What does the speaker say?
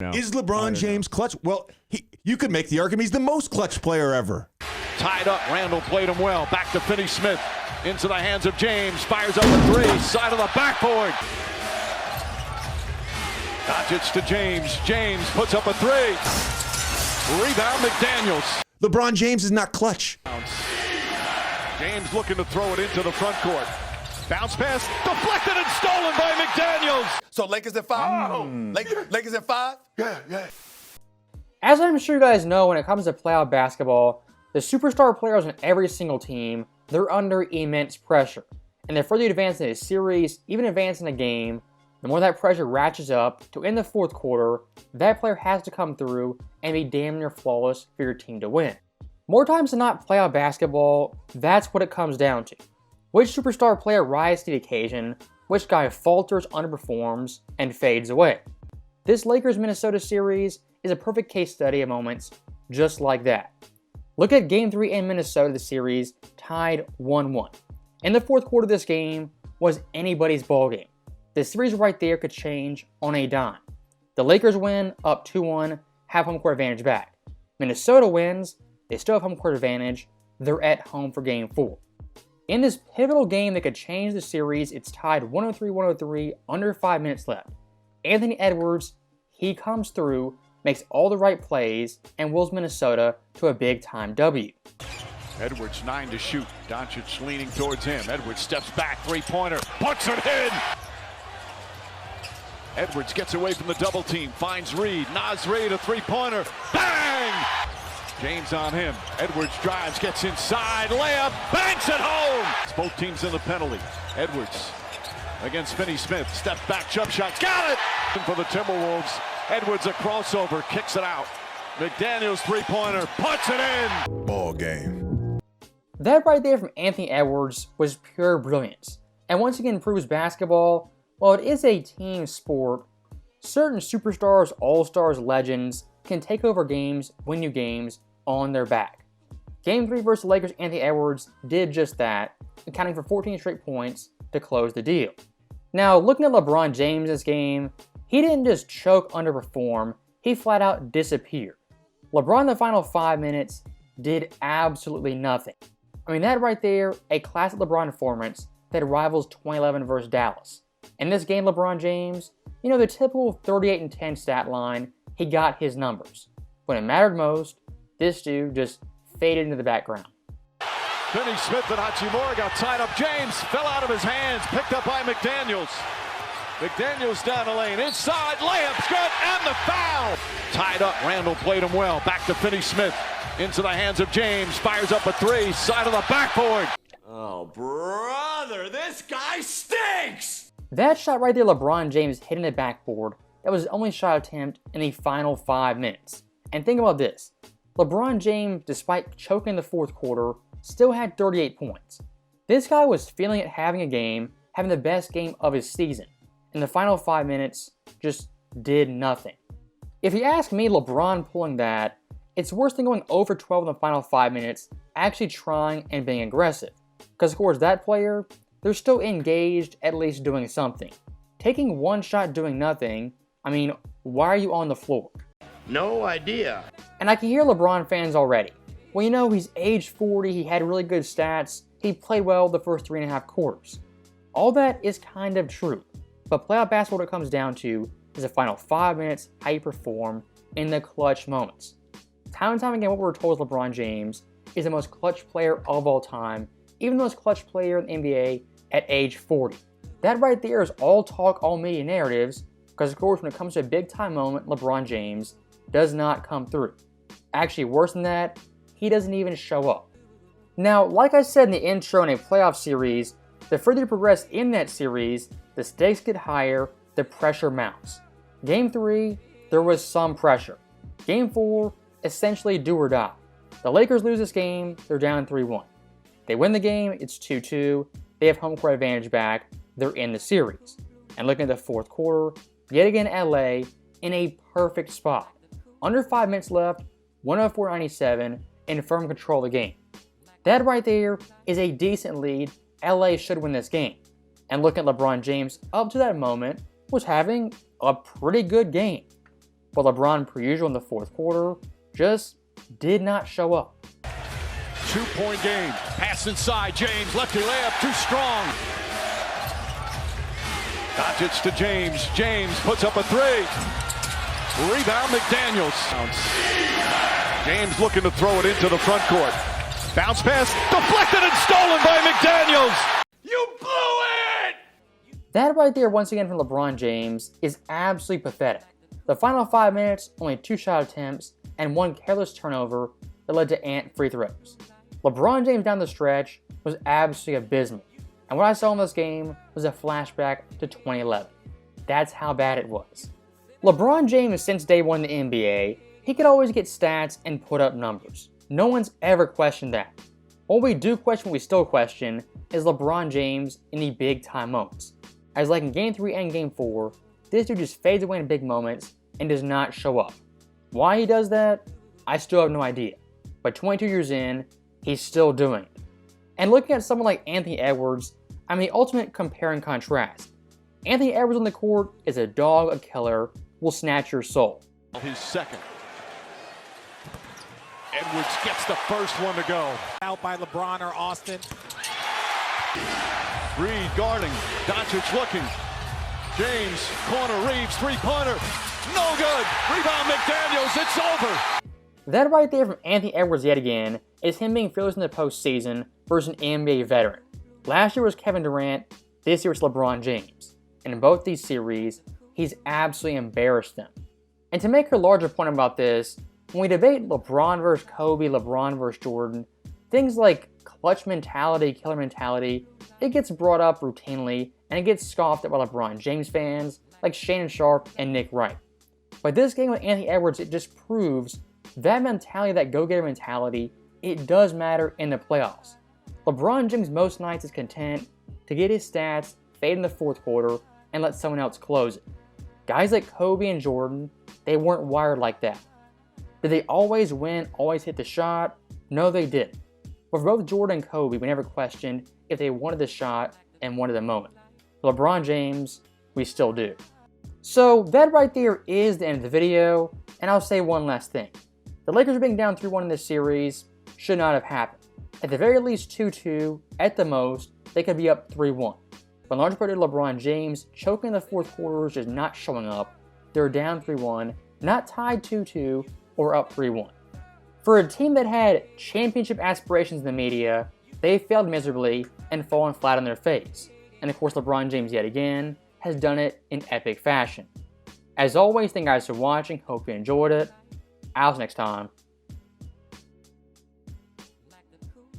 No. Is LeBron James clutch? Well, you could make the argument he's the most clutch player ever. Tied up, Randall played him well. Back to Finney-Smith. Into the hands of James. Fires up a three. Side of the backboard. Doncic to James. James puts up a three. Rebound, McDaniels. LeBron James is not clutch. James looking to throw it into the front court. Bounce pass, deflected and stolen by McDaniels. So Lakers at 5? Lakers at 5? Yeah. As I'm sure you guys know, when it comes to playoff basketball, the superstar players on every single team, they're under immense pressure. And the further you advance in a series, even advance in a game, the more that pressure ratchets up to in the fourth quarter, that player has to come through and be damn near flawless for your team to win. More times than not, playoff basketball, that's what it comes down to. Which superstar player rises to the occasion, which guy falters, underperforms, and fades away. This Lakers-Minnesota series is a perfect case study of moments just like that. Look at Game 3 in Minnesota, the series tied 1-1. In the fourth quarter of this game was anybody's ballgame. The series right there could change on a dime. The Lakers win up 2-1, have home court advantage back. Minnesota wins, they still have home court advantage, they're at home for Game 4. In this pivotal game that could change the series, it's tied 103-103, under 5 minutes left. Anthony Edwards, he comes through, makes all the right plays, and wills Minnesota to a big-time W. Edwards 9 to shoot. Doncic leaning towards him. Edwards steps back, three-pointer, puts it in! Edwards gets away from the double team, finds Reed. Naz Reid, a three-pointer, bang! James on him. Edwards drives, gets inside, layup, banks it home! Both teams in the penalty. Edwards against Finney-Smith. Step back, jump shot, got it! For the Timberwolves, Edwards a crossover, kicks it out. McDaniels three-pointer, puts it in! Ball game. That right there from Anthony Edwards was pure brilliance. And once again proves basketball, while it is a team sport, certain superstars, all-stars, legends can take over games, win you games, on their back. Game 3 versus the Lakers, Anthony Edwards did just that, accounting for 14 straight points to close the deal. Now, looking at LeBron James this game, he didn't just choke, underperform, he flat out disappeared. LeBron in the final 5 minutes did absolutely nothing. I mean, that right there, a classic LeBron performance that rivals 2011 versus Dallas. In this game, LeBron James, you know, the typical 38 and 10 stat line, he got his numbers. When it mattered most, this dude just faded into the background. Finney-Smith and Hachimura got tied up. James fell out of his hands, picked up by McDaniels. McDaniels down the lane, inside, layup's good, and the foul! Tied up, Randall played him well. Back to Finney-Smith, into the hands of James, fires up a three, side of the backboard. Oh, brother, this guy stinks! That shot right there, LeBron James hitting the backboard, that was his only shot attempt in the final 5 minutes. And think about this, LeBron James, despite choking the fourth quarter, still had 38 points. This guy was feeling it, having a game, having the best game of his season. In the final 5 minutes, just did nothing. If you ask me, LeBron pulling that, it's worse than going over 12 in the final 5 minutes, actually trying and being aggressive. Because of course that player, they're still engaged, at least doing something. Taking one shot doing nothing, I mean, why are you on the floor? No idea. And I can hear LeBron fans already. Well, you know, he's age 40, he had really good stats, he played well the first 3.5 quarters. All that is kind of true, but playoff basketball, what it comes down to is the final 5 minutes, how you perform in the clutch moments. Time and time again, what we're told is LeBron James is the most clutch player of all time, even the most clutch player in the NBA at age 40. That right there is all talk, all media narratives, because of course when it comes to a big time moment, LeBron James does not come through. Actually, worse than that, he doesn't even show up. Now, like I said in the intro, in a playoff series, the further you progress in that series, the stakes get higher, the pressure mounts. Game 3, there was some pressure. Game 4, essentially do or die. The Lakers lose this game, they're down 3-1. They win the game, it's 2-2, they have home court advantage back, they're in the series. And looking at the fourth quarter, yet again LA in a perfect spot. Under 5 minutes left, 104-97, in firm control of the game. That right there is a decent lead. LA should win this game. And looking at LeBron James up to that moment was having a pretty good game. but LeBron, per usual in the fourth quarter, just did not show up. 2-point game. Pass inside. James, lefty layup, too strong. Doncic to James. James puts up a three. Rebound, McDaniels. James looking to throw it into the front court. Bounce pass, deflected and stolen by McDaniels. You blew it! That right there, once again from LeBron James, is absolutely pathetic. The final 5 minutes, only 2 shot attempts, and 1 careless turnover that led to ant free throws. LeBron James down the stretch was absolutely abysmal, and what I saw in this game was a flashback to 2011. That's how bad it was. LeBron James, since day one in the NBA, he could always get stats and put up numbers. No one's ever questioned that. What we do question, what we still question, is LeBron James in the big time moments. As like in Game 3 and Game 4, this dude just fades away in big moments and does not show up. Why he does that, I still have no idea. But 22 years in, he's still doing it. And looking at someone like Anthony Edwards, I'm the ultimate compare and contrast. Anthony Edwards on the court is a dog, a killer, will snatch your soul. His second. Edwards gets the first one to go. Out by LeBron or Austin. Reed guarding. Doncic looking. James, corner, Reeves, three-pointer. No good. Rebound, McDaniels. It's over. That right there from Anthony Edwards yet again is him being fearless in the postseason versus an NBA veteran. Last year was Kevin Durant, this year was LeBron James. And in both these series, he's absolutely embarrassed them. And to make a larger point about this, when we debate LeBron versus Kobe, LeBron versus Jordan, things like clutch mentality, killer mentality, it gets brought up routinely and it gets scoffed at by LeBron James fans like Shannon Sharp and Nick Wright. But this game with Anthony Edwards, it just proves that mentality, that go-getter mentality, it does matter in the playoffs. LeBron James most nights is content to get his stats, fade in the fourth quarter, and let someone else close it. Guys like Kobe and Jordan, they weren't wired like that. Did they always win, always hit the shot? No, they didn't. But for both Jordan and Kobe, we never questioned if they wanted the shot and wanted the moment. For LeBron James, we still do. So that right there is the end of the video, and I'll say one last thing. The Lakers being down 3-1 in this series should not have happened. At the very least 2-2, at the most, they could be up 3-1. But in large part due to LeBron James choking in the fourth quarter, just not showing up, they're down 3-1, not tied 2-2, or up 3-1. For a team that had championship aspirations in the media, they failed miserably and fallen flat on their face. And of course, LeBron James yet again has done it in epic fashion. As always, thank you guys for watching, hope you enjoyed it. I'll see you next time.